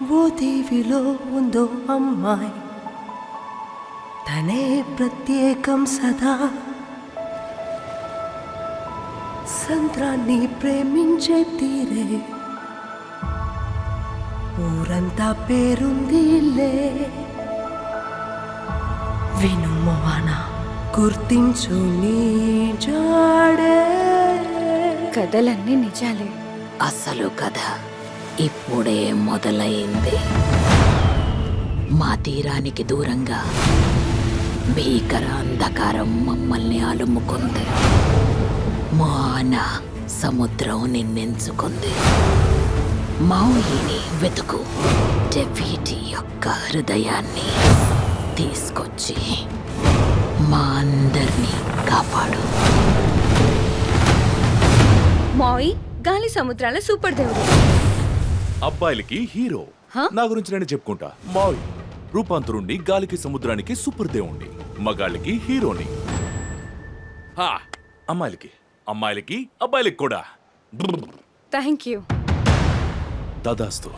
ఓ దీవిలో ఉందో అమ్మాయి, తనే ప్రత్యేకం సదా. సంద్రాన్ని ప్రేమించే తీరే ఊరంతా పేరుందిలే. విను మొవాన గుర్తించు నీ జాడే. కథలన్నీ నిజాలే. అసలు కథ ఇప్పుడే మొదలైంది. మా తీరానికి దూరంగా భీకర అంధకారం మమ్మల్ని అలుముకుంది. మాన సముద్రం నిన్నెంచుకుంది. మౌయిని వెతుకు. డెఫీటీ యొక్క హృదయాన్ని తీసుకొచ్చి మా అందరినీ కాపాడు. మాయి గాలి సముద్రాల సూపర్ దేవుడు. అబ్బాయిలకి హీరో. నా గురించి నేను చెప్పుకుంటా. మాయ్ రూపాంతరుణ్ణి, గాలికి సముద్రానికి సూపర్ దేవుణ్ణి, మగాళ్ళకి హీరోని. అమ్మాయిలకి అమ్మాయిలకి అబ్బాయిలకి కూడా. Thank you. దాదాస్తు.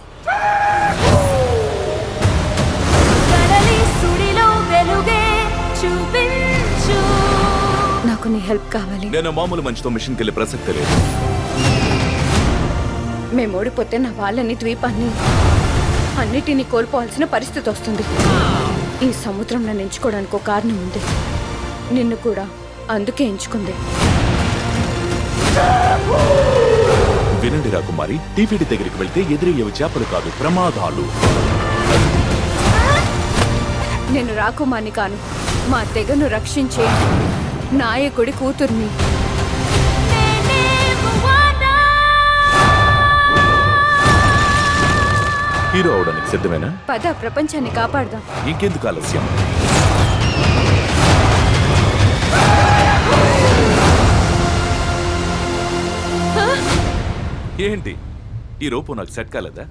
నాకు నీ హెల్ప్ కావాలి. నేను మామూలు మంచితో మిషన్కి వెళ్ళే ప్రసక్తే లేదు. మేము ఓడిపోతే నా వాళ్ళని, ద్వీపాన్ని, అన్నిటినీ కోల్పోవాల్సిన పరిస్థితి వస్తుంది. ఈ సముద్రం నన్ను ఎంచుకోవడానికి ఒక కారణం ఉంది. నిన్ను కూడా అందుకే ఎంచుకుంది. వినండి రాకుమారి, టీవీడి దగ్గరికి వెళ్తే ఎదురయ్యేవి చేపలు కాదు, ప్రమాదాలు. నేను రాకుమాని కాను, మా తెగను రక్షించే నాయకుడి కూతుర్ని. హీరో అవడానికి సిద్ధమేనా? పద, ప్రపంచాన్ని కాపాడదాం. ఇంకెందుకు ఆలస్యం? ఏంటి ఈ రూపు నాకు సెట్ కాలేదా?